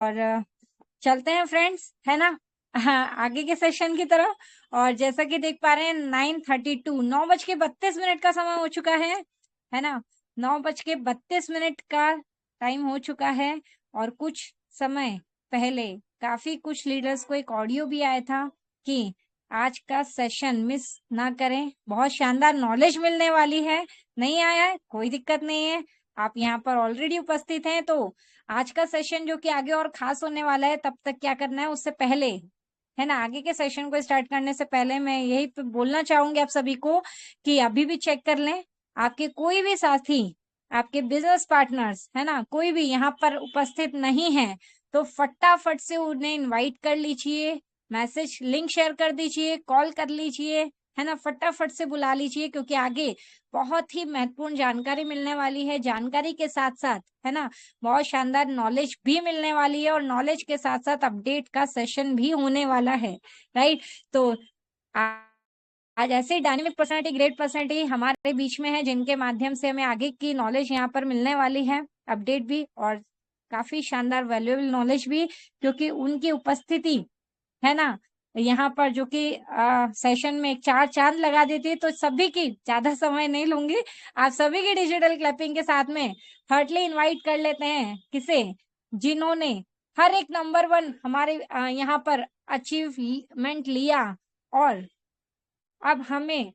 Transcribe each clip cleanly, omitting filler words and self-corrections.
और चलते हैं फ्रेंड्स, है ना। हाँ, आगे के सेशन की तरफ। और जैसा कि देख पा रहे हैं 9:32, 9:32 का समय हो चुका है ना। 9:32 का टाइम हो चुका है। और कुछ समय पहले काफी कुछ लीडर्स को एक ऑडियो भी आया था कि आज का सेशन मिस ना करें, बहुत शानदार नॉलेज मिलने वाली है। नहीं आया है कोई दिक्कत नहीं है, आप यहाँ पर ऑलरेडी उपस्थित हैं, तो आज का सेशन जो कि आगे और खास होने वाला है, तब तक क्या करना है उससे पहले, है ना, आगे के सेशन को स्टार्ट करने से पहले मैं यही बोलना चाहूंगी आप सभी को कि अभी भी चेक कर लें आपके कोई भी साथी, आपके बिजनेस पार्टनर्स, है ना, कोई भी यहाँ पर उपस्थित नहीं है तो फटाफट से उन्हें इनवाइट कर लीजिए, मैसेज लिंक शेयर कर दीजिए, कॉल कर लीजिए, है ना, फटाफट से बुला लीजिए, क्योंकि आगे बहुत ही महत्वपूर्ण जानकारी मिलने वाली है। जानकारी के साथ साथ, है ना, बहुत शानदार नॉलेज भी मिलने वाली है और नॉलेज के साथ साथ अपडेट का सेशन भी होने वाला है, राइट। तो आज ऐसे डायनेमिक पर्सनालिटी, ग्रेट पर्सनालिटी हमारे बीच में है, जिनके माध्यम से हमें आगे की नॉलेज यहाँ पर मिलने वाली है, अपडेट भी और काफी शानदार वैल्यूएबल नॉलेज भी, क्योंकि उनकी उपस्थिति, है ना, यहाँ पर जो कि सेशन में एक चार चांद लगा देती है। तो सभी की ज्यादा समय नहीं लूंगी, आप सभी की डिजिटल क्लैपिंग के साथ में हार्टली इनवाइट कर लेते हैं किसे, जिन्होंने हर एक नंबर 1 हमारे यहाँ पर अचीवमेंट लिया और अब हमें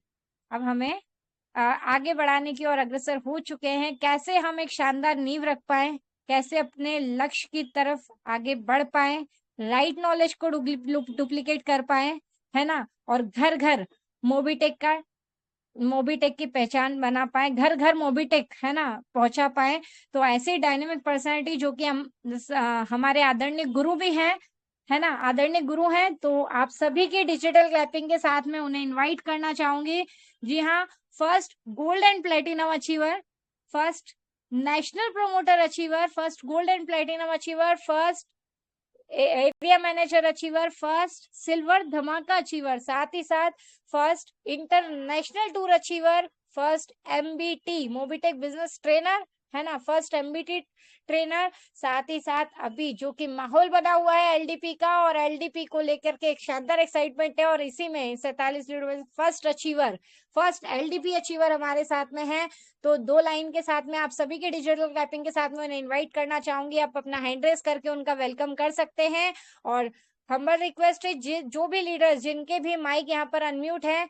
आगे बढ़ाने की ओर अग्रसर हो चुके हैं। कैसे हम एक शानदार नींव रख पाए, कैसे अपने लक्ष्य की तरफ आगे बढ़ पाए, राइट नॉलेज को डुप्लीकेट कर पाए, है ना, और घर घर मोबीटेक की पहचान बना पाए, घर घर मोबीटेक, है ना, पहुंचा पाए। तो ऐसे डायनेमिक पर्सनालिटी जो कि हमारे आदरणीय गुरु भी हैं, है ना, आदरणीय गुरु हैं, तो आप सभी की डिजिटल क्लैपिंग के साथ में उन्हें इनवाइट करना चाहूंगी। जी हाँ, first gold and platinum achiever, first national promoter achiever, first gold and platinum achiever, first area manager achiever, first silver धमाका अचीवर, साथ ही साथ first international tour achiever, first MBT Mobitech business trainer, है ना, फर्स्ट एमबीटी ट्रेनर, साथ ही साथ अभी जो कि माहौल बना हुआ है एलडीपी का, और एलडीपी को लेकर के एक शानदार एक्साइटमेंट है, और इसी में 47 first achiever, first LDP achiever हमारे साथ में है। तो 2 लाइन के साथ में आप सभी के डिजिटल क्लैपिंग के साथ में उन्हें इनवाइट करना चाहूंगी। आप अपना हैंड रेस करके उनका वेलकम कर सकते हैं। और हम्बल रिक्वेस्ट है, जो भी लीडर्स जिनके भी माइक यहाँ पर अनम्यूट है,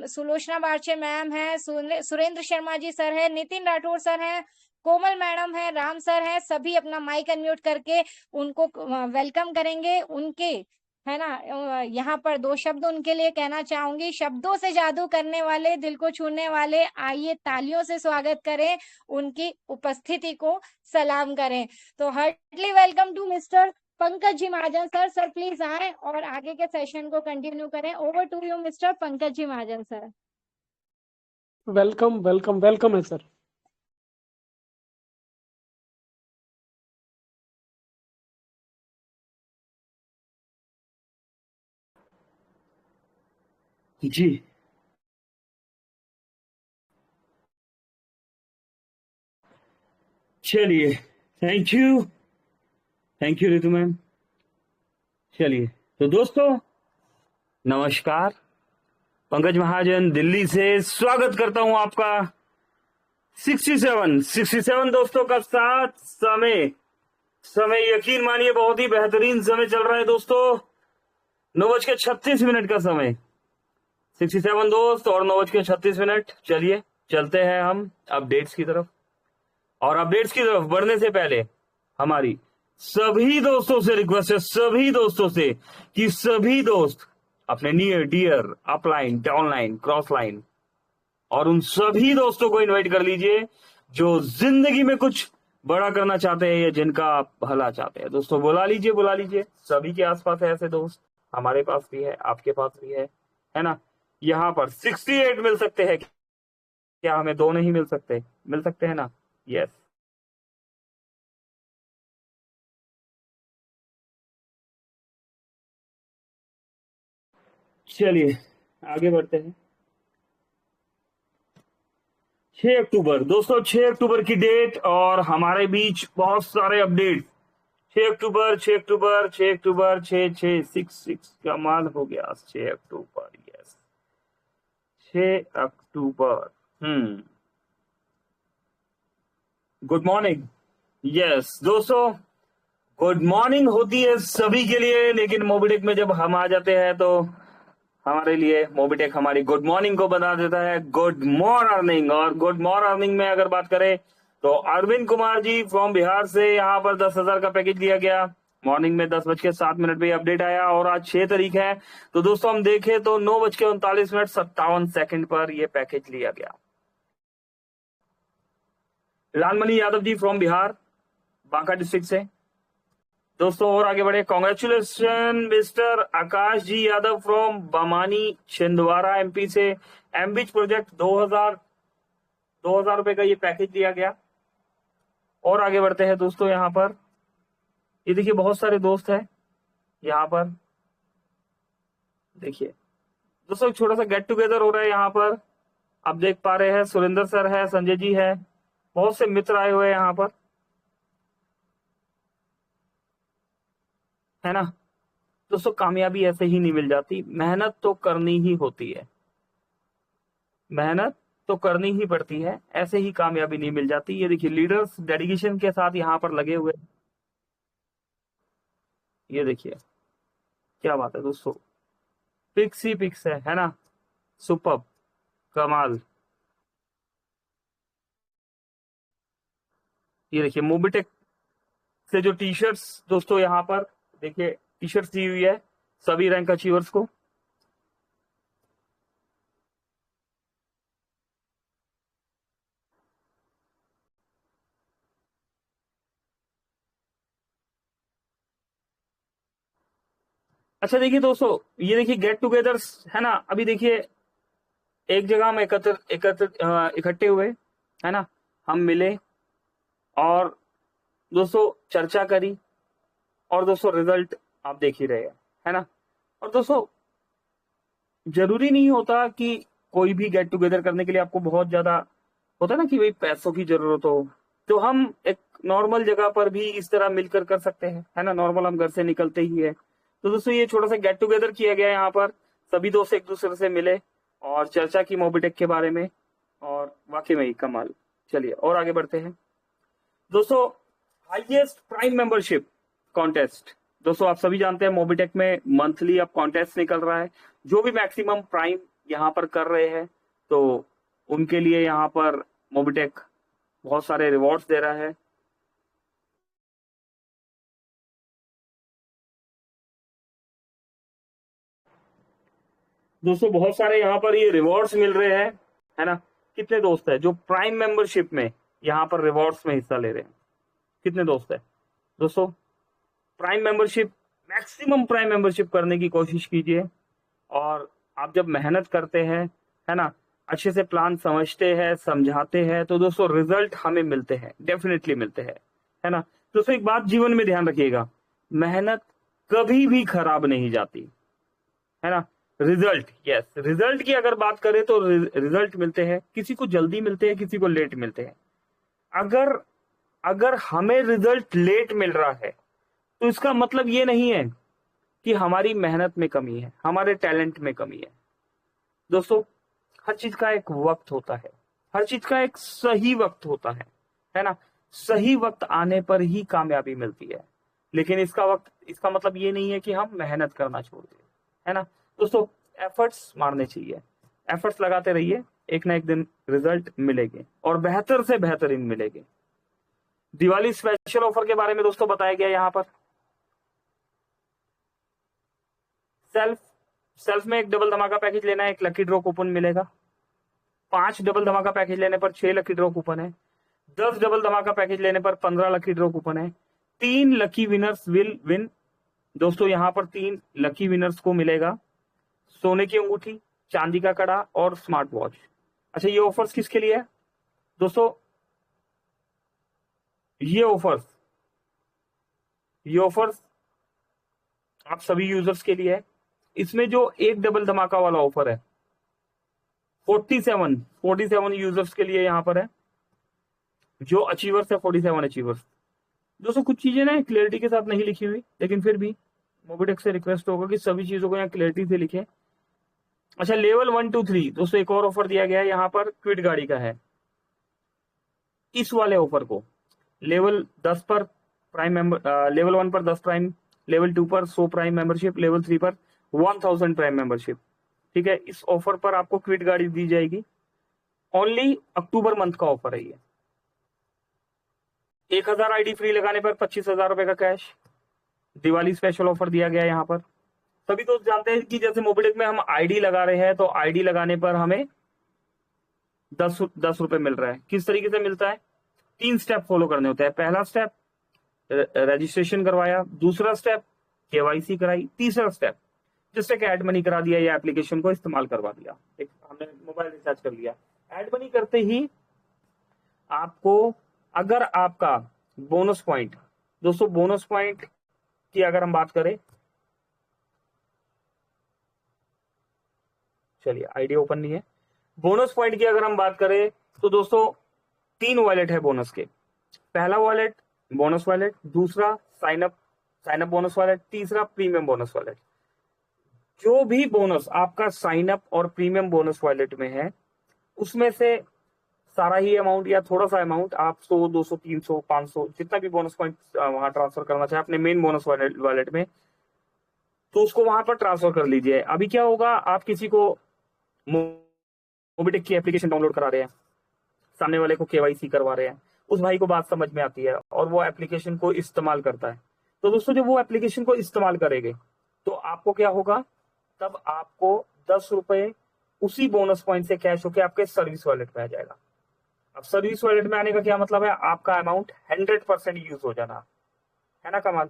सुलोचना बारचे मैम है, सुरेंद्र शर्मा जी सर है, नितिन राठौर सर है, कोमल मैडम है, राम सर है, सभी अपना माइक अनम्यूट करके उनको वेलकम करेंगे। उनके, है ना, यहाँ पर 2 शब्द उनके लिए कहना चाहूंगी। शब्दों से जादू करने वाले, दिल को छूने वाले, आइए तालियों से स्वागत करें, उनकी उपस्थिति को सलाम करें। तो heartly welcome to mister Pankaj ji Mahajan sir. Sir please आए और आगे के सेशन को कंटिन्यू करें। Over to you mister Pankaj ji Mahajan sir. Welcome welcome welcome है सर। जी चलिए, थैंक यू रितु मैम। चलिए तो दोस्तों, नमस्कार। पंकज महाजन दिल्ली से स्वागत करता हूं आपका 67 दोस्तों का साथ। समय समय यकीन मानिए बहुत ही बेहतरीन समय चल रहा है दोस्तों। 9:36 का समय, 67 दोस्त और 9:36। चलिए चलते हैं हम अपडेट्स की तरफ। और अपडेट्स की तरफ बढ़ने से पहले हमारी सभी दोस्तों से रिक्वेस्ट है, सभी दोस्तों से, कि सभी दोस्त अपने near dear upline, downline, cross line और उन सभी दोस्तों को इनवाइट कर लीजिए जो जिंदगी में कुछ बड़ा करना चाहते हैं या जिनका आप भला चाहते हैं। दोस्तों बुला लीजिए। सभी के आसपास है ऐसे दोस्त, हमारे पास भी है, आपके पास भी है ना। यहाँ पर 68 मिल सकते हैं क्या? हमें 2 नहीं मिल सकते हैं ना? यस। चलिए आगे बढ़ते हैं। 6 अक्टूबर दोस्तों, 6 अक्टूबर की डेट और हमारे बीच बहुत सारे अपडेट 6 अक्टूबर 6 अक्टूबर 6 अक्टूबर 6 कमाल हो गया। 6 October, yes 6 October. Good morning. Yes दोस्तों, गुड मॉर्निंग होती है सभी के लिए, लेकिन मोबिटेक में जब हम आ जाते हैं तो हमारे लिए मोबिटेक हमारी गुड मॉर्निंग को बना देता है गुड मॉर्निंग। और गुड मॉर्निंग में अगर बात करें तो अरविंद कुमार जी फ्रॉम बिहार से यहाँ पर 10,000 का पैकेज दिया गया। मॉर्निंग में 10:07 पे अपडेट आया और आज 6 तारीख है। तो दोस्तों हम देखें तो 9:39 पर यह पैकेज लिया गया। लालमणि यादव जी फ्रॉम बिहार, बांका डिस्ट्रिक्ट से। दोस्तों और आगे बढ़े, congratulation mister Akash ji Yadav from Bamani Chhindwara MP से। एमबीच प्रोजेक्ट 2000 रुपए का ये पैकेज दिया गया। और आगे बढ़ते हैं दोस्तों, यहाँ पर ये देखिए बहुत सारे दोस्त हैं यहाँ पर। देखिए दोस्तों एक छोटा सा गेट टुगेदर हो रहा है यहाँ पर, आप देख पा रहे हैं। सुरेंद्र सर है, संजय जी है, बहुत से मित्र आए हुए हैं यहाँ पर, है ना। दोस्तों कामयाबी ऐसे ही नहीं मिल जाती, मेहनत तो करनी ही होती है, मेहनत तो करनी ही पड़ती है, ऐसे ही कामयाबी नहीं मिल जाती। ये देखिए लीडर्स डेडिकेशन के साथ यहाँ पर लगे हुए, ये देखिए क्या बात है दोस्तों, पिक्स ही पिक्स है ना। सुपर, कमाल। ये देखिए मोबिटेक से जो टी शर्ट्स दोस्तों यहाँ पर देखिए टी शर्ट्स दी हुई है सभी रैंक अचीवर्स को। अच्छा देखिए दोस्तों, ये देखिए गेट टुगेदर्स है ना। अभी देखिए एक जगह हम इकट्ठे हुए, है ना, हम मिले और दोस्तों चर्चा करी, और दोस्तों रिजल्ट आप देख ही रहे हैं, है ना। और दोस्तों जरूरी नहीं होता कि कोई भी गेट टुगेदर करने के लिए आपको बहुत ज्यादा होता है ना कि भाई पैसों की जरूरत हो, तो हम एक नॉर्मल जगह पर भी इस तरह मिलकर कर सकते हैं, है ना। नॉर्मल हम घर से निकलते ही है। तो दोस्तों ये छोटा सा गेट टुगेदर किया गया यहाँ पर, सभी दोस्त एक दूसरे से मिले और चर्चा की मोबिटेक के बारे में, और वाकई में ही कमाल। चलिए और आगे बढ़ते हैं दोस्तों। हाईएस्ट प्राइम मेंबरशिप कॉन्टेस्ट, दोस्तों आप सभी जानते हैं मोबिटेक में मंथली अब कॉन्टेस्ट निकल रहा है। जो भी मैक्सिमम प्राइम यहाँ पर कर रहे हैं तो उनके लिए यहाँ पर मोबिटेक बहुत सारे रिवॉर्ड्स दे रहा है। दोस्तों बहुत सारे यहाँ पर ये रिवॉर्ड्स मिल रहे हैं, है ना। कितने दोस्त है जो प्राइम मेंबरशिप में यहाँ पर रिवॉर्ड्स में हिस्सा ले रहे हैं, कितने दोस्त है दोस्तों। Prime membership, maximum prime membership करने की कोशिश कीजिए। और आप जब मेहनत करते हैं, है ना, अच्छे से प्लान समझते हैं, समझाते हैं, तो दोस्तों रिजल्ट हमें मिलते हैं, डेफिनेटली मिलते हैं, है ना। दोस्तों एक बात जीवन में ध्यान रखिएगा, मेहनत कभी भी खराब नहीं जाती, है ना। रिजल्ट, यस, रिजल्ट की अगर बात करें तो रिजल्ट मिलते हैं, किसी को जल्दी मिलते हैं, किसी को लेट मिलते हैं। अगर अगर हमें रिजल्ट लेट मिल रहा है तो इसका मतलब ये नहीं है कि हमारी मेहनत में कमी है, हमारे टैलेंट में कमी है। दोस्तों हर चीज का एक वक्त होता है, हर चीज का एक सही वक्त होता है ना। सही वक्त आने पर ही कामयाबी मिलती है, लेकिन इसका मतलब ये नहीं है कि हम मेहनत करना छोड़ दें, है ना। दोस्तों एफर्ट्स मारने चाहिए, एफर्ट्स लगाते रहिए, एक ना एक दिन रिजल्ट मिलेंगे और बेहतर से बेहतरीन मिलेंगे। दिवाली स्पेशल ऑफर के बारे में दोस्तों बताया गया यहाँ पर। सेल्फ में एक डबल धमाका पैकेज लेना है, एक लकी ड्रॉ कूपन मिलेगा। 5 डबल धमाका पैकेज लेने पर 6 लकी ड्रॉ कूपन है। 10 डबल धमाका पैकेज लेने पर 15 लकी ड्रॉ कूपन है। 3 लकी विनर्स विल विन, दोस्तों यहाँ पर 3 लकी विनर्स को मिलेगा सोने की अंगूठी, चांदी का कड़ा और स्मार्ट वॉच। अच्छा ये ऑफर्स किसके लिए है दोस्तों, ये ऑफर्स आप सभी यूजर्स के लिए है। इसमें जो एक डबल धमाका वाला ऑफर है 47 यूजर्स के लिए यहाँ पर है, जो अचीवर्स है 47 अचीवर्स, दोस्तों कुछ चीजें ना क्लियरिटी के साथ नहीं लिखी हुई, लेकिन फिर भी मोबिटेक से रिक्वेस्ट होगा कि सभी चीजों को यहाँ क्लियरिटी से लिखें। अच्छा, लेवल 1 2 3 दोस्तों एक और ऑफर दिया गया है यहाँ पर, क्विड गाड़ी का है। इस वाले ऑफर को लेवल 10 पर प्राइम मेंबर, लेवल 1 पर 10 प्राइम, लेवल 2 पर 100 प्राइम मेंबरशिप, लेवल 3 पर 1000 प्राइम मेंबरशिप। ठीक है, इस ऑफर पर आपको क्विड गाड़ी दी जाएगी। ओनली अक्टूबर मंथ का ऑफर है ये। 1000 आईडी फ्री लगाने पर 25,000 रुपए का कैश, दिवाली स्पेशल ऑफर दिया गया है यहाँ पर। सभी दोस्त जानते हैं कि जैसे मोबिटेक में हम आईडी लगा रहे हैं, तो आईडी लगाने पर हमें 10 रुपए मिल रहा है। किस तरीके से मिलता है? 3 स्टेप फॉलो करने होते हैं। पहला स्टेप रजिस्ट्रेशन करवाया, दूसरा स्टेप केवाईसी कराई, तीसरा स्टेप जिससे कि एड मनी करा दिया या एप्लीकेशन को इस्तेमाल करवा दिया। एक हमने मोबाइल रिचार्ज कर लिया। एड मनी करते ही आपको, अगर आपका बोनस पॉइंट, दोस्तों बोनस पॉइंट की अगर हम बात करें, चलिए आईडी ओपन नहीं है। बोनस पॉइंट की अगर हम बात करें तो दोस्तों 3 वॉलेट है बोनस के। पहला वॉलेट बोनस वॉलेट, दूसरा साइन अप बोनस वॉलेट, तीसरा प्रीमियम बोनस वॉलेट। जो भी बोनस आपका साइन अप और प्रीमियम बोनस वॉलेट में है, उसमें से सारा ही अमाउंट या थोड़ा सा अमाउंट आप 100 200 300 500 जितना भी बोनस पॉइंट वहां ट्रांसफर करना चाहे अपने मेन बोनस वॉलेट में, तो उसको वहां पर ट्रांसफर कर लीजिए। अभी क्या होगा, आप किसी को मोबिटेक की एप्लीकेशन डाउनलोड करा रहे हैं, सामने वाले को केवाईसी करवा रहे हैं, उस भाई को बात समझ में आती है और वो एप्लीकेशन को इस्तेमाल करता है। तो दोस्तों जब वो एप्लीकेशन को इस्तेमाल करेंगे तो आपको क्या होगा, तब आपको 10 रुपए उसी बोनस पॉइंट से कैश होकर आपके सर्विस वॉलेट में आ जाएगा। अब सर्विस वॉलेट में आने का क्या मतलब है, आपका अमाउंट 100% यूज हो जाना है ना कमाल।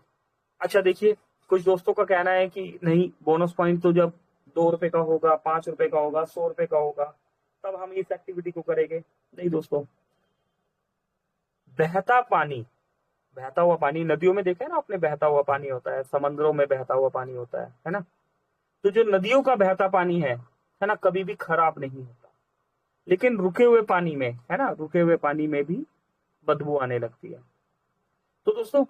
अच्छा देखिए, कुछ दोस्तों का कहना है कि नहीं, बोनस पॉइंट तो जब 2 रुपए का होगा, 5 रुपए का होगा, 100 रुपए का होगा, तब हम इस एक्टिविटी को करेंगे। नहीं दोस्तों, बहता हुआ पानी नदियों में देखा है ना आपने, बहता हुआ पानी होता है, समंदरों में बहता हुआ पानी होता है ना। तो जो नदियों का बहता पानी है ना, कभी भी खराब नहीं होता। लेकिन रुके हुए पानी में, है ना, रुके हुए पानी में भी बदबू आने लगती है। तो दोस्तों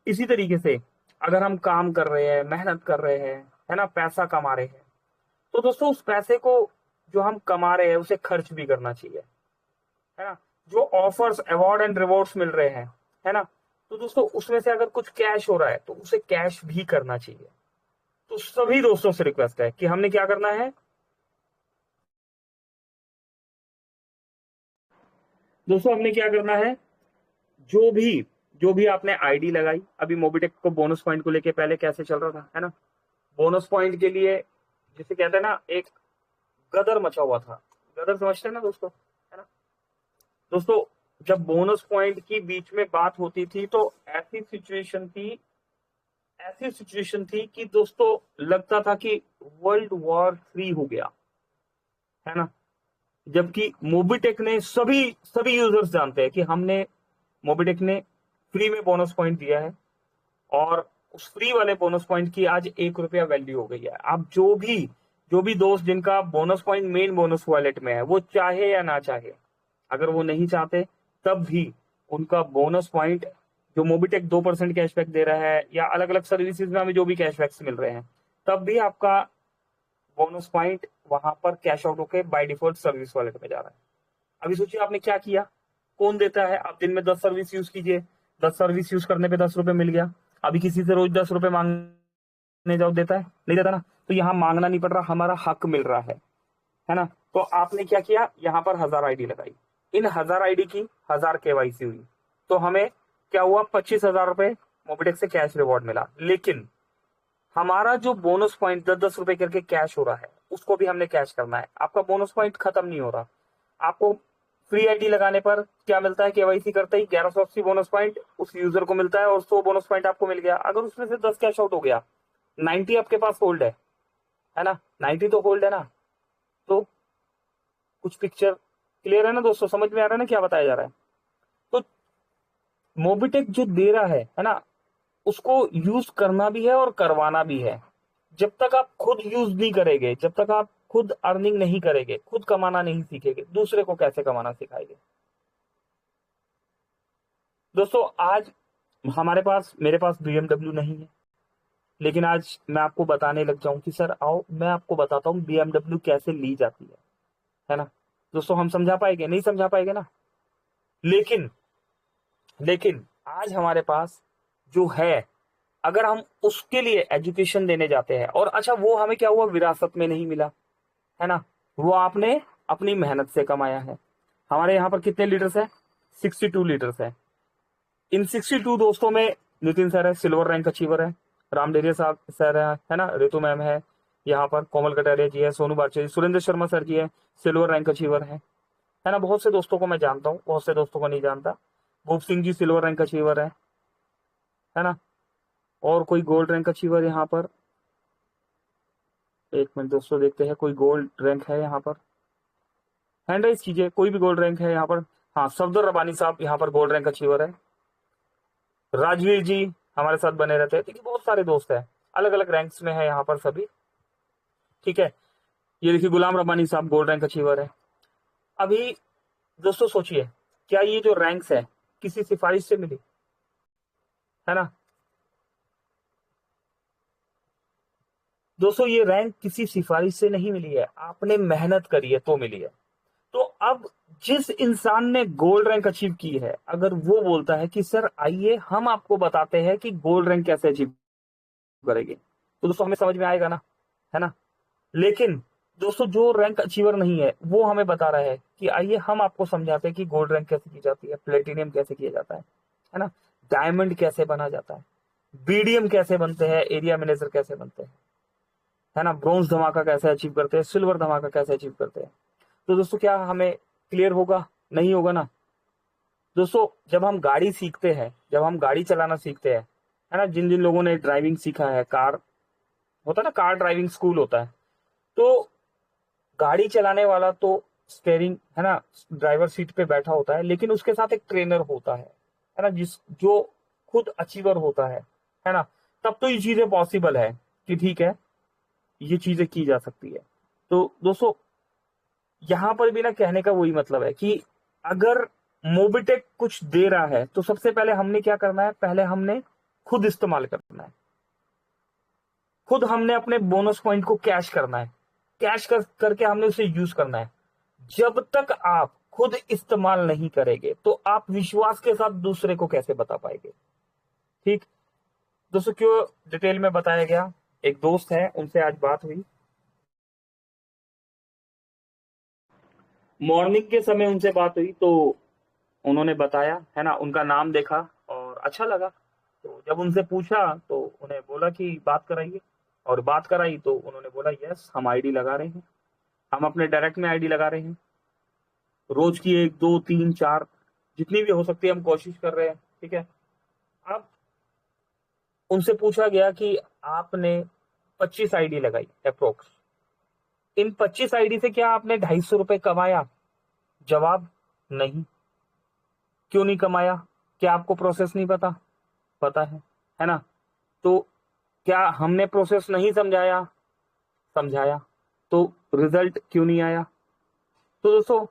इसी तरीके से अगर हम काम कर रहे हैं, मेहनत कर रहे हैं, है ना, पैसा कमा रहे हैं, तो दोस्तों उस पैसे को जो हम कमा रहे हैं उसे खर्च भी करना चाहिए, है ना। जो ऑफर्स, अवार्ड एंड रिवॉर्ड्स मिल रहे हैं, है ना, तो दोस्तों उसमें से अगर कुछ कैश हो रहा है तो उसे कैश भी करना चाहिए। तो सभी दोस्तों से रिक्वेस्ट है कि हमने क्या करना है, दोस्तों हमने क्या करना है, जो भी आपने आईडी लगाई, अभी मोबिटेक को बोनस पॉइंट को लेके पहले कैसे चल रहा था, है ना, बोनस पॉइंट के लिए जिसे कहते हैं ना, एक गदर मचा हुआ था। गदर समझते हैं ना दोस्तों, है ना। दोस्तों जब बोनस पॉइंट की बीच में बात होती थी तो ऐसी सिचुएशन थी कि दोस्तों लगता था कि वर्ल्ड वॉर 3 हो गया, है ना। जबकि मोबिटेक ने, सभी यूजर्स जानते हैं कि हमने, मोबिटेक ने फ्री में बोनस पॉइंट दिया है और उस फ्री वाले बोनस पॉइंट की आज 1 रुपया वैल्यू हो गई है। आप जो भी दोस्त जिनका bonus point main bonus wallet में है, वो चाहे या ना चाहे, अगर वो नहीं चाहते तब भी उनका बोनस पॉइंट, जो मोबिटेक 2% कैशबैक दे रहा है या अलग अलग सर्विसेज में हमें जो भी कैशबैक्स मिल रहे हैं, तब भी आपका बोनस पॉइंट वहां पर कैश आउट होके बाय डिफॉल्ट सर्विस वॉलेट में जा रहा है। अभी सोचिए आपने क्या किया, कौन देता है, आप दिन में 10 सर्विस यूज कीजिए, 10 सर्विस यूज करने पे 10 रुपए मिल गया। अभी किसी से रोज 10 रुपए मांगने जाओ, देता है? नहीं देता ना। तो यहाँ मांगना नहीं पड़ रहा, हमारा हक मिल रहा है ना। तो आपने क्या किया, यहाँ पर 1000 आईडी लगाई, इन 1000 आईडी की 1000 केवाईसी हुई, तो हमें क्या हुआ, 25,000 रुपए मोबिटेक से कैश रिवॉर्ड मिला। लेकिन हमारा जो बोनस पॉइंट 10-10 रुपए करके कैश हो रहा है, उसको भी हमने कैश करना है। आपका बोनस पॉइंट खत्म नहीं हो रहा। आपको फ्री आईडी लगाने पर क्या मिलता है, केवाईसी करते ही 1180 बोनस पॉइंट उस यूजर को मिलता है और 100 बोनस पॉइंट आपको मिल गया। अगर उसमें से 10 कैश आउट हो गया, 90 आपके पास होल्ड है ना, 90 तो होल्ड है ना। तो कुछ पिक्चर क्लियर है ना दोस्तों, समझ में आ रहा है ना क्या बताया जा रहा है। तो मोबिटेक जो दे रहा है ना, उसको यूज करना भी है और करवाना भी है। जब तक आप खुद यूज नहीं करेंगे, जब तक आप खुद अर्निंग नहीं करेंगे, खुद कमाना नहीं सीखेंगे, दूसरे को कैसे कमाना सिखाएंगे। दोस्तों आज मेरे पास BMW नहीं है, लेकिन आज मैं आपको बताने लग जाऊं कि सर आओ मैं आपको बताता हूँ BMW कैसे ली जाती है ना। दोस्तों हम समझा पाएंगे? नहीं समझा पाएंगे ना। लेकिन लेकिन आज हमारे पास जो है, अगर हम उसके लिए एजुकेशन देने जाते हैं, और अच्छा वो हमें क्या हुआ, विरासत में नहीं मिला, है ना, वो आपने अपनी मेहनत से कमाया है। हमारे यहाँ पर कितने लीडर्स है? 62 लीडर्स है। इन 62 दोस्तों में नितिन सर है, सिल्वर रैंक अचीवर है, राम डेरिया साहब सर है ना, ऋतु मैम है, यहाँ पर कोमल कटारिया जी है, सोनू बारचे जी, सुरेंद्र शर्मा सर जी है, सिल्वर रैंक अचीवर है ना। बहुत से दोस्तों को मैं जानता हूँ, बहुत से दोस्तों को नहीं जानता। भूप Singh G silver rank achiever है ना। और कोई गोल्ड रैंक अचीवर यहाँ पर, एक मिनट दोस्तों देखते हैं कोई गोल्ड रैंक है यहाँ पर, हैंड राइज कीजिए, कोई भी गोल्ड रैंक है यहाँ पर। हाँ, सफदर रबानी साहब यहाँ पर गोल्ड रैंक अचीवर है। राजवीर जी हमारे साथ बने रहते हैं। देखिए बहुत सारे दोस्त हैं, अलग अलग रैंक्स में है यहाँ पर सभी, ठीक है। ये देखिए गुलाम रब्बानी साहब गोल्ड रैंक अचीवर है। अभी दोस्तों सोचिए, क्या ये जो रैंक्स है किसी सिफारिश से मिली है ना? दोस्तों ये रैंक किसी सिफारिश से नहीं मिली है, आपने मेहनत करी है तो मिली है। तो अब जिस इंसान ने गोल्ड रैंक अचीव की है, अगर वो बोलता है कि सर आइए हम आपको बताते हैं कि गोल्ड रैंक कैसे अचीव करेंगे, तो दोस्तों हमें समझ में आएगा ना, है ना। लेकिन दोस्तों जो रैंक अचीवर नहीं है वो हमें बता रहा है कि आइए हम आपको समझाते हैं कि गोल्ड रैंक कैसे की जाती है, प्लेटिनियम कैसे किया जाता है ना, डायमंड कैसे बना जाता है, बीडीएम कैसे बनते हैं, एरिया मैनेजर कैसे बनते हैं, है ना, ब्रॉन्ज धमाका कैसे अचीव करते हैं, सिल्वर धमाका कैसे अचीव करते हैं। तो दोस्तों क्या हमें क्लियर होगा? नहीं होगा ना। दोस्तों जब हम गाड़ी सीखते हैं, जब हम गाड़ी चलाना सीखते हैं, है ना, जिन जिन लोगों ने ड्राइविंग सीखा है, कार होता है ना, कार ड्राइविंग स्कूल होता है, तो गाड़ी चलाने वाला तो स्टेयरिंग है ना, ड्राइवर सीट पे बैठा होता है, लेकिन उसके साथ एक ट्रेनर होता है ना, जो खुद अचीवर होता है ना। तब तो ये चीजें पॉसिबल है कि ठीक है ये चीजें की जा सकती है। तो दोस्तों यहां पर भी ना कहने का वही मतलब है कि अगर मोबिटेक कुछ दे रहा है तो सबसे पहले हमने क्या करना है, पहले हमने खुद इस्तेमाल करना है, खुद हमने अपने बोनस पॉइंट को कैश करना है, करके हमने उसे यूज करना है। जब तक आप खुद इस्तेमाल नहीं करेंगे तो आप विश्वास के साथ दूसरे को कैसे बता पाएंगे? ठीक दोस्तों, क्यों डिटेल में बताया गया, एक दोस्त है उनसे आज बात हुई, मॉर्निंग के समय उनसे बात हुई, तो उन्होंने बताया है ना, उनका नाम देखा और अच्छा लगा, तो जब उनसे पूछा तो उन्हें बोला कि बात कराइए, और बात कराई तो उन्होंने बोला यस हम आईडी लगा रहे हैं, हम अपने डायरेक्ट में आईडी लगा रहे हैं, रोज की 1 2 3 4 जितनी भी हो सकती है हम कोशिश कर रहे हैं, ठीक है। अब उनसे पूछा गया कि आपने 25 आईडी लगाई अप्रोक्स, इन 25 आईडी से क्या आपने 250 रुपए कमाया? जवाब नहीं। क्यों नहीं कमाया? क्या आपको प्रोसेस नहीं पता? पता है ना। तो क्या हमने प्रोसेस नहीं समझाया? समझाया। तो रिजल्ट क्यों नहीं आया? तो दोस्तों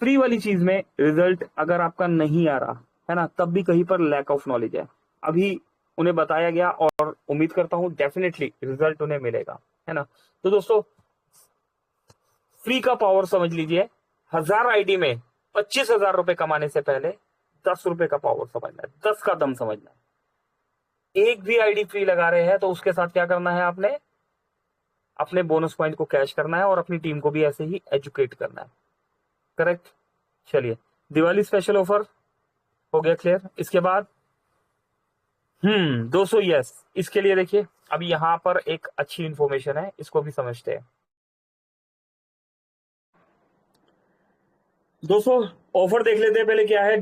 फ्री वाली चीज में रिजल्ट अगर आपका नहीं आ रहा है ना, तब भी कहीं पर लैक ऑफ नॉलेज है। अभी उन्हें बताया गया और उम्मीद करता हूं डेफिनेटली रिजल्ट उन्हें मिलेगा, है ना। तो दोस्तों फ्री का पावर समझ लीजिए, 1000 आईडी में 25,000 रुपए कमाने से पहले 10 रुपए का पावर समझना है, 10 का दम समझना है। एक भी आईडी फ्री लगा रहे हैं तो उसके साथ क्या करना है, आपने अपने बोनस पॉइंट को कैश करना है और अपनी टीम को भी ऐसे ही एजुकेट करना है। करेक्ट। चलिए दिवाली स्पेशल ऑफर हो गया क्लियर। इसके बाद दोस्तों यस, इसके लिए देखिए अब यहां पर एक अच्छी इंफॉर्मेशन है, इसको भी समझते हैं। दोस्तों ऑफर देख लेते हैं पहले क्या है,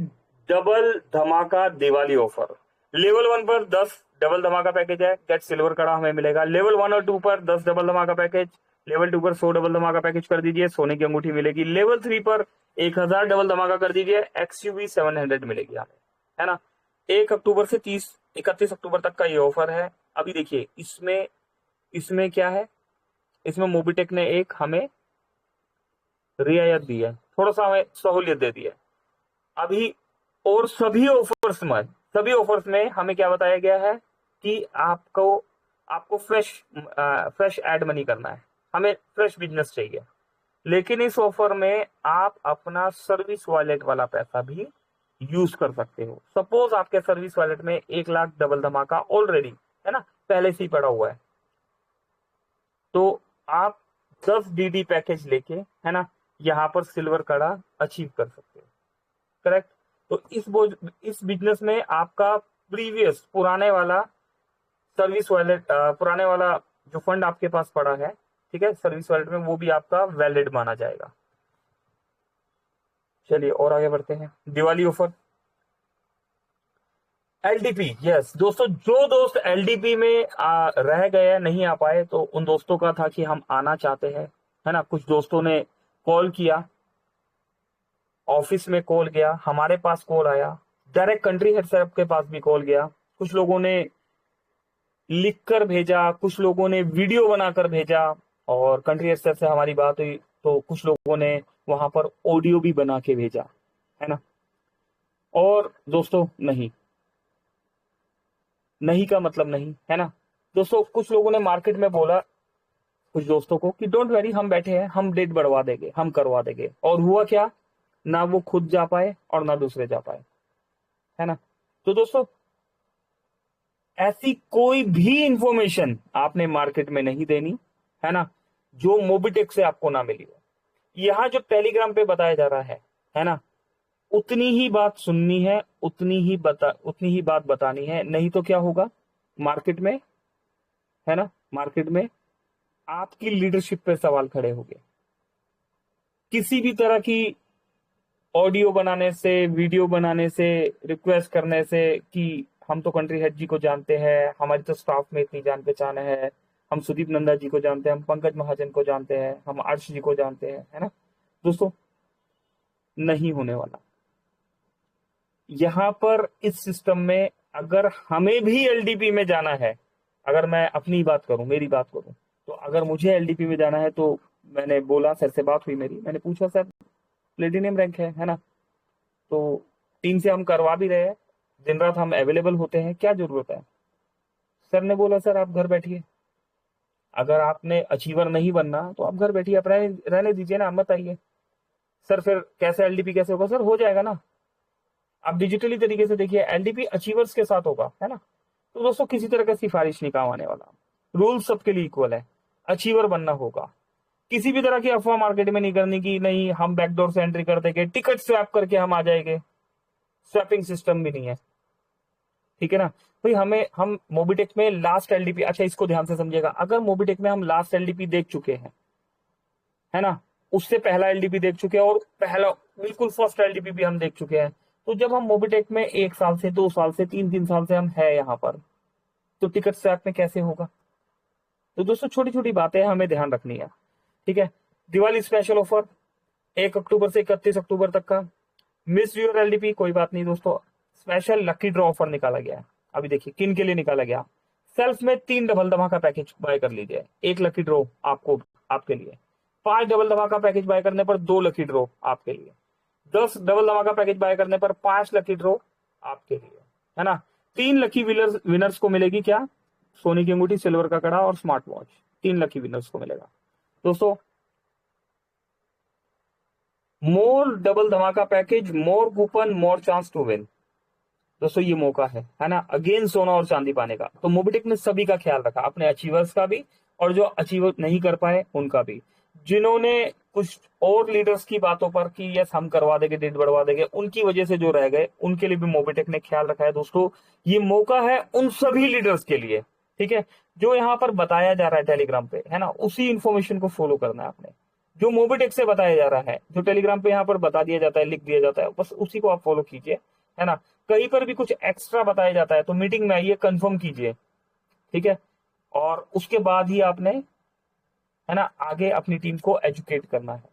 डबल धमाका दिवाली ऑफर। लेवल 1 पर 10 डबल धमाका पैकेज है, गेट सिल्वर कड़ा हमें मिलेगा। लेवल 1 और 2 पर 10 डबल धमाका पैकेज, लेवल 2 पर 100 डबल धमाका पैकेज कर दीजिए, सोने की अंगूठी मिलेगी। लेवल 3 पर 1000 डबल धमाका कर दीजिए, XUV 700 मिलेगी हमें, है ना। 1 अक्टूबर से 31 अक्टूबर तक का ये ऑफर है। अभी देखिए इसमें क्या है, इसमें मोबिटेक ने एक हमें रियायत दी है, थोड़ा सा हमें सहूलियत दे दी है अभी, और सभी सभी ऑफर्स में हमें क्या बताया गया है कि आपको फ्रेश एड मनी करना है, हमें फ्रेश बिजनेस चाहिए। लेकिन इस ऑफर में आप अपना सर्विस वॉलेट वाला पैसा भी यूज कर सकते हो। सपोज आपके सर्विस वॉलेट में 1 लाख डबल धमाका ऑलरेडी है ना, पहले से ही पड़ा हुआ है, तो आप 10 DD पैकेज लेके है ना यहाँ पर सिल्वर कड़ा अचीव कर सकते हो। करेक्ट। तो इस बिजनेस में आपका प्रीवियस पुराने वाला सर्विस वॉलेट, पुराने वाला जो फंड आपके पास पड़ा है, ठीक है, सर्विस वॉलेट में, वो भी आपका वैलिड माना जाएगा। चलिए और आगे बढ़ते हैं। दिवाली ऑफर LDP, यस दोस्तों, जो दोस्त LDP में रह गए, नहीं आ पाए, तो उन दोस्तों का था कि हम आना चाहते हैं, है ना। कुछ दोस्तों ने कॉल किया, ऑफिस में कॉल गया, हमारे पास कॉल आया, डायरेक्ट कंट्री हेड साहब के पास भी कॉल गया, कुछ लोगों ने लिख कर भेजा, कुछ लोगों ने वीडियो बनाकर भेजा, और कंट्री हेड साहब से हमारी बात हुई तो कुछ लोगों ने वहां पर ऑडियो भी बना के भेजा, है ना। और दोस्तों नहीं का मतलब नहीं, है ना दोस्तों। कुछ लोगों ने मार्केट में बोला कुछ दोस्तों को कि डोंट वरी, हम बैठे हैं, हम डेट बढ़वा देंगे, हम करवा देंगे, और हुआ क्या, ना वो खुद जा पाए और ना दूसरे जा पाए, है ना। तो दोस्तों ऐसी कोई भी इंफॉर्मेशन आपने मार्केट में नहीं देनी, है ना, जो मोबिटेक से आपको ना मिली हो। यहां जो टेलीग्राम पे बताया जा रहा है ना, उतनी ही बात सुननी है, उतनी ही बात बतानी है, नहीं तो क्या होगा मार्केट में, है ना, मार्केट में आपकी लीडरशिप पे सवाल खड़े होंगे। किसी भी तरह की ऑडियो बनाने से, वीडियो बनाने से, रिक्वेस्ट करने से कि हम तो कंट्री हेड जी को जानते हैं, हमारी तो स्टाफ में इतनी जान पहचान है, हम सुदीप नंदा जी को जानते हैं, हम पंकज महाजन को जानते हैं, हम अर्श जी को जानते हैं, है ना दोस्तों, नहीं होने वाला। यहां पर इस सिस्टम में अगर हमें भी LDP में जाना है, अगर मैं अपनी बात करूं, मेरी बात करूं, तो अगर मुझे LDP में जाना है, तो मैंने बोला, सर से बात हुई मेरी, मैंने पूछा सर प्लेटिनियम रैंक है ना, तो टीम से हम करवा भी रहे हैं, दिन रात हम अवेलेबल होते हैं, क्या जरूरत है। सर ने बोला सर आप घर बैठिए, अगर आपने अचीवर नहीं बनना तो आप घर बैठिए, आप रहने दीजिए ना, मत आइए। सर फिर कैसे LDP कैसे होगा, सर हो जाएगा ना, आप डिजिटली तरीके से देखिए, LDP अचीवर्स के साथ होगा, है ना। तो दोस्तों किसी तरह का सिफारिश नहीं काम आने वाला, रूल सबके लिए इक्वल है, अचीवर बनना होगा। किसी भी तरह की अफवाह मार्केट में नहीं करनी कि नहीं हम बैकडोर से एंट्री कर देंगे, टिकट स्वैप करके हम आ जाएंगे, स्वैपिंग सिस्टम भी नहीं है, ठीक है ना। भाई हम मोबिटेक में लास्ट LDP, अच्छा इसको ध्यान से समझिएगा, अगर मोबिटेक में हम लास्ट LDP देख चुके हैं, है ना, उससे पहला LDP देख चुके हैं, और पहला बिल्कुल फर्स्ट LDP भी हम देख चुके हैं, तो जब हम मोबिटेक में 1 साल से 2 साल से 3 साल से हम है यहाँ पर, तो टिकट स्वैप में कैसे होगा। तो दोस्तों छोटी छोटी बातें हमें ध्यान रखनी है, ठीक है। दिवाली स्पेशल ऑफर 1 अक्टूबर से 31 अक्टूबर तक का, मिस योर LDP कोई बात नहीं दोस्तों, स्पेशल लकी ड्रॉ ऑफर निकाला गया है। अभी देखिए किन के लिए निकाला गया, सेल्फ में 3 डबल धमाका पैकेज बाय कर लीजिए, 1 लकी ड्रॉ आपके लिए, 5 डबल धमाका पैकेज बाय करने पर 2 लकी ड्रॉ आपके लिए, 10 डबल धमाका पैकेज बाय करने पर 5 लकी ड्रॉ आपके लिए, है ना। 3 लकी विनर्स को मिलेगी क्या, सोने की अंगूठी, सिल्वर का कड़ा और स्मार्ट वॉच, 3 लकी विनर्स को मिलेगा दोस्तों। मोर डबल धमाका package, more coupon, more chance to win, दोस्तों ये मौका है ना, अगेन सोना और चांदी पाने का। तो मोबिटेक ने सभी का ख्याल रखा, अपने अचीवर्स का भी, और जो अचीव नहीं कर पाए उनका भी, जिन्होंने कुछ और लीडर्स की बातों पर कि यस हम करवा देंगे, डेट बढ़वा देंगे, उनकी वजह से जो रह गए, उनके लिए भी मोबिटेक ने ख्याल रखा है दोस्तों। ये मौका है उन सभी लीडर्स के लिए, ठीक है, जो यहाँ पर बताया जा रहा है टेलीग्राम पे, है ना, उसी इंफॉर्मेशन को फॉलो करना है आपने, जो मोबिटेक से बताया जा रहा है, जो टेलीग्राम पे यहाँ पर बता दिया जाता है, लिख दिया जाता है, बस उसी को आप फॉलो कीजिए, है ना। कहीं पर भी कुछ एक्स्ट्रा बताया जाता है तो मीटिंग में आइए, कंफर्म कीजिए, ठीक है, और उसके बाद ही आपने, है ना, आगे अपनी टीम को एजुकेट करना है।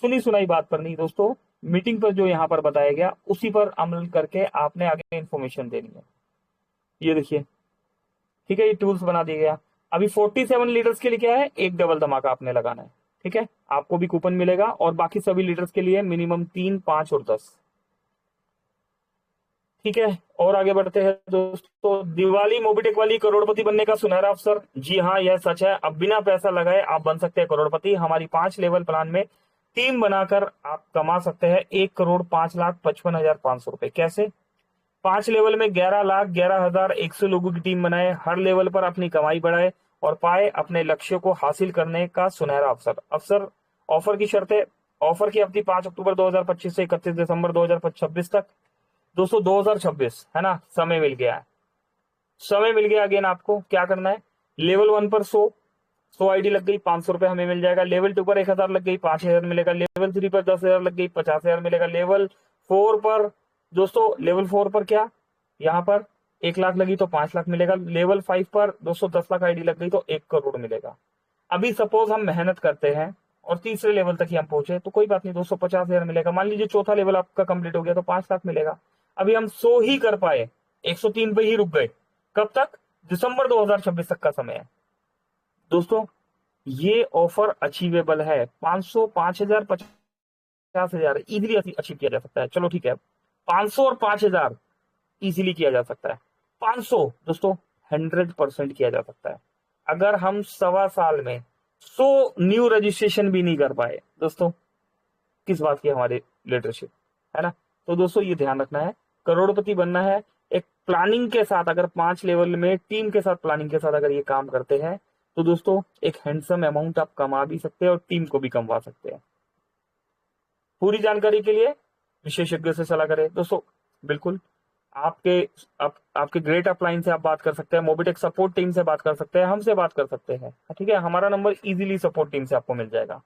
सुनी सुनाई बात पर नहीं दोस्तों, मीटिंग पर जो यहाँ पर बताया गया उसी पर अमल करके आपने आगे इंफॉर्मेशन देनी है। ये देखिए, ठीक है, ये टूल्स बना दिया गया। अभी 47 लीडर्स के लिए क्या है, 1 डबल धमाका आपने लगाना है, ठीक है, आपको भी कूपन मिलेगा, और बाकी सभी लीडर्स के लिए मिनिमम 3, 5 और 10। ठीक है, और आगे बढ़ते हैं दोस्तों। दिवाली मोबिटेक वाली करोड़पति बनने का सुनहरा अवसर, जी हाँ यह सच है। अब बिना पैसा लगाए आप बन सकते हैं करोड़पति। हमारी 5 लेवल प्लान में टीम बनाकर आप कमा सकते हैं 1,05,55,500 रुपए। कैसे? 5 लेवल में 11,11,100 लोगों की टीम बनाए, हर लेवल पर अपनी कमाई बढ़ाए और पाए अपने लक्ष्यों को हासिल करने का सुनहरा अवसर। ऑफर की शर्तें, ऑफर की अवधि 5 अक्टूबर 2025 से 31 दिसंबर 2026 तक। दोस्तों 2026 है ना, समय मिल गया है, समय मिल गया। अगेन आपको क्या करना है, लेवल 1 पर 100 आईडी लग गई, 500 रुपए हमें मिल जाएगा। लेवल 2 पर 1,000 लग गई, 5,000 मिलेगा। लेवल 3 पर 10,000 लग गई, 50,000 मिलेगा। लेवल 4 पर दोस्तों, लेवल 4 पर क्या, यहाँ पर 1 लाख लगी तो 5 लाख मिलेगा। लेवल 5 पर दोस्तों 10 लाख आईडी लग गई तो 1 करोड़ मिलेगा। अभी सपोज हम मेहनत करते हैं और तीसरे लेवल तक ही हम पहुंचे तो कोई बात नहीं, 250,000 मिलेगा। मान लीजिए चौथा लेवल आपका कंप्लीट हो गया तो 5 लाख मिलेगा। अभी हम 100 ही कर पाए, 103 पे ही रुक गए। कब तक? दिसंबर 2026 तक का समय है दोस्तों। ये ऑफर अचीवेबल है। 500, 5,000, 50,000 इजिली अचीव किया जा सकता है। चलो ठीक है, 500 और 5,000 इजिली किया जा सकता है। 500 दोस्तों 100% किया जा सकता है। अगर हम 1.25 साल में 100 न्यू रजिस्ट्रेशन भी नहीं कर पाए दोस्तों, किस बात की हमारी लीडरशिप, है ना। तो दोस्तों ये ध्यान रखना है, करोड़पति बनना है एक प्लानिंग के साथ। अगर 5 लेवल में टीम के साथ, प्लानिंग के साथ अगर ये काम करते हैं तो दोस्तों एक हैंडसम अमाउंट आप कमा भी सकते हैं और टीम को भी कमवा सकते हैं। पूरी जानकारी के लिए विशेषज्ञ से सलाह करें दोस्तों। बिल्कुल आपके ग्रेट अपलाइन से आप बात कर सकते हैं, मोबिटेक सपोर्ट टीम से बात कर सकते हैं, हमसे बात कर सकते हैं, ठीक है। हमारा नंबर इजीली सपोर्ट टीम से आपको मिल जाएगा।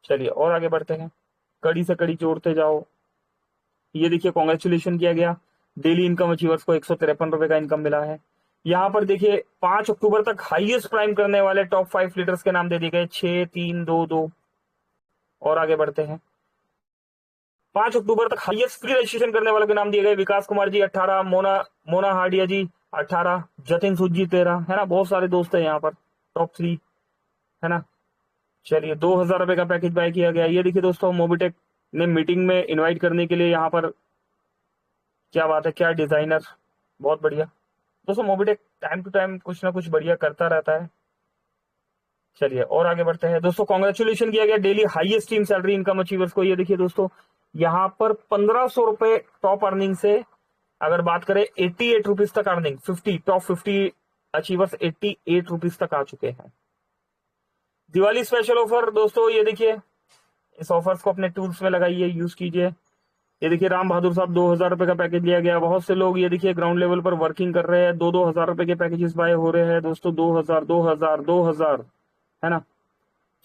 चलिए और आगे बढ़ते हैं, कड़ी से कड़ी जोड़ते जाओ। ये देखिए कॉन्ग्रेचुलेशन किया गया, डेली इनकम अचीवर्स को 153 रुपए का इनकम मिला है। यहाँ पर देखिए 5 अक्टूबर तक हाईएस्ट प्राइम करने वाले टॉप 5 लीडर्स के नाम दे दिए गए, 6, 3, 2, 2। और आगे बढ़ते हैं, 5 अक्टूबर तक हाईएस्ट फ्री रजिस्ट्रेशन करने वालों के नाम दिए गए, विकास कुमार जी 18, मोना हाडिया जी 18, जतिन सूद जी 13, है ना। बहुत सारे दोस्त हैं यहाँ पर, टॉप 3, है ना। चलिए 2,000 रुपए का पैकेज बाय किया गया। ये देखिए दोस्तों, मोबिटेक ने मीटिंग में इनवाइट करने के लिए यहाँ पर, क्या बात है, क्या डिजाइनर, बहुत बढ़िया दोस्तों। मोबिटेक टाइम टू टाइम कुछ ना कुछ बढ़िया करता रहता है। चलिए और आगे बढ़ते हैं दोस्तों, कॉन्ग्रेचुलेशन किया गया daily highest team salary income achievers को। ये देखिए दोस्तों, यहाँ पर 1,500 रुपए टॉप अर्निंग से अगर बात करें 88 रुपीज तक अर्निंग, 50 टॉप 50 अचीवर्स 88 रुपीज तक आ चुके हैं। दिवाली स्पेशल ऑफर दोस्तों, ये देखिए, इस ऑफर्स को अपने टूल्स में लगाइए, यूज कीजिए। ये देखिए राम बहादुर साहब 2,000 रुपए का पैकेज लिया गया। बहुत से लोग ये देखिए ग्राउंड लेवल पर वर्किंग कर रहे हैं, 2,000 रुपए के पैकेजेस बाय हो रहे हैं दोस्तों, 2,000, 2,000, 2,000, है ना।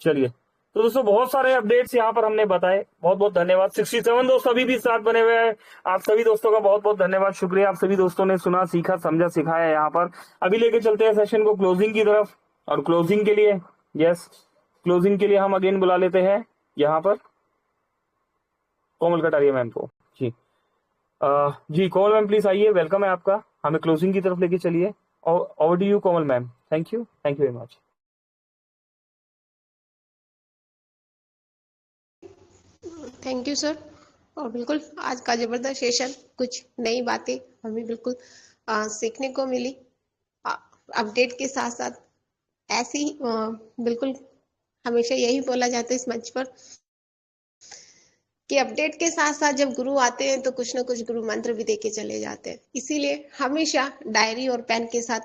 चलिए तो दोस्तों बहुत सारे अपडेट्स यहाँ पर हमने बताए, बहुत बहुत धन्यवाद। 67 दोस्त अभी भी साथ बने हुए हैं, आप सभी दोस्तों का बहुत बहुत धन्यवाद, शुक्रिया। आप सभी दोस्तों ने सुना, सीखा, समझा, सिखाया यहाँ पर। अभी लेके चलते हैं सेशन को क्लोजिंग की तरफ, और क्लोजिंग के लिए, यस, क्लोजिंग के लिए हम अगेन बुला लेते हैं यहाँ पर कोमल कटारिया मैम को। जी जी कोमल मैम प्लीज आइए, वेलकम है आपका, हमें क्लोजिंग की तरफ लेके चलिए। Over to you Komal ma'am, thank you very much. Thank you sir. और बिल्कुल आज का जबरदस्त सेशन, कुछ नई बातें हमें बिल्कुल सीखने को मिली। अपडेट के साथ साथ ऐसी बिल्कुल हमेशा यही बोला जाता है इस मंच पर कि अपडेट के साथ साथ जब गुरु आते हैं तो कुछ ना कुछ गुरु मंत्र भी देके चले जाते हैं। इसीलिए हमेशा डायरी और पेन के साथ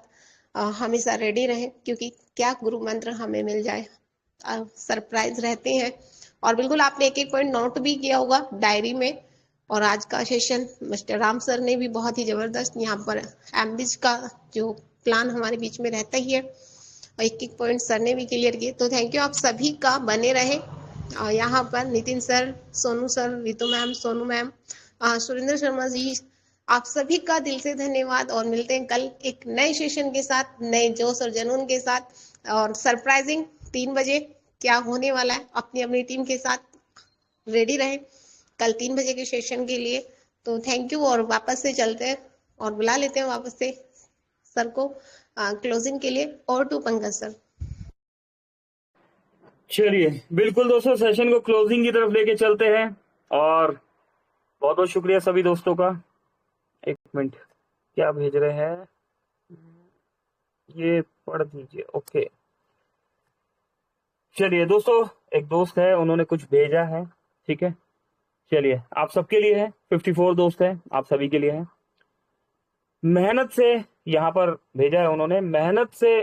हमेशा रेडी रहें, क्योंकि क्या गुरु मंत्र हमें मिल जाए, सरप्राइज रहते हैं। और बिल्कुल आपने एक एक पॉइंट नोट भी किया होगा डायरी में। और आज का सेशन मिस्टर राम सर ने भी बहुत ही जबरदस्त यहाँ पर एमबीज का जो प्लान हमारे बीच में रहता ही है, और एक एक पॉइंट सर ने भी क्लियर किए। तो थैंक यू, आप सभी का बने रहे। और यहाँ पर Nitin sir, Sonu sir, Ritu ma'am, Sonu ma'am, Surendra Sharma ji, आप सभी का दिल से धन्यवाद। और मिलते हैं कल एक नए सेशन के साथ, नए जोश और जुनून के साथ, और सरप्राइजिंग 3 बजे क्या होने वाला है, अपनी अपनी टीम के साथ रेडी रहें कल 3 बजे के सेशन के लिए। तो थैंक यू, और वापस से चलते हैं और बुला लेते हैं वापस से सर को क्लोजिंग के लिए। और टू पंकज सर। चलिए बिल्कुल दोस्तों, सेशन को क्लोजिंग की तरफ लेके चलते हैं, और बहुत बहुत शुक्रिया सभी दोस्तों का। एक मिनट, क्या भेज रहे हैं ये पढ़ दीजिए। ओके चलिए दोस्तों, एक दोस्त है, उन्होंने कुछ भेजा है, ठीक है। चलिए, आप सबके लिए है, 54 दोस्त हैं, आप सभी के लिए है। मेहनत से यहाँ पर भेजा है उन्होंने, मेहनत से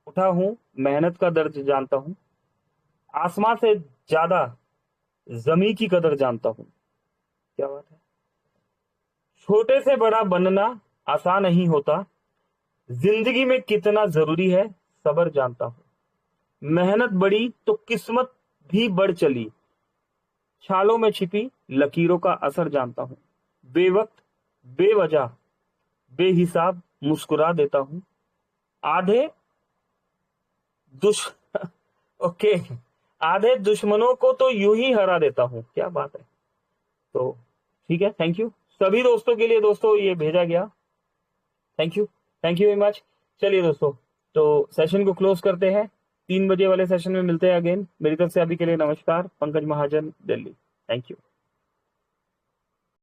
उठा हूं, मेहनत का दर्द जानता हूं, आसमां से ज्यादा जमी की कदर जानता हूं। क्या बात है। छोटे से बड़ा बनना आसान नहीं होता, जिंदगी में कितना जरूरी है सब्र जानता हूं। मेहनत बढ़ी तो किस्मत भी बढ़ चली, छालों में छिपी लकीरों का असर जानता हूं। बेवक्त बेवजह बेहिसाब मुस्कुरा देता हूं, आधे दुश ओके आधे दुश्मनों को तो यूं ही हरा देता हूं। क्या बात है। तो ठीक है, थैंक यू सभी दोस्तों के लिए। दोस्तों ये भेजा गया, थैंक यू वेरी मच। चलिए दोस्तों, तो सेशन को क्लोज करते हैं, 3 बजे वाले सेशन में मिलते हैं अगेन। मेरी तरफ से अभी के लिए नमस्कार। पंकज महाजन, दिल्ली। Thank you.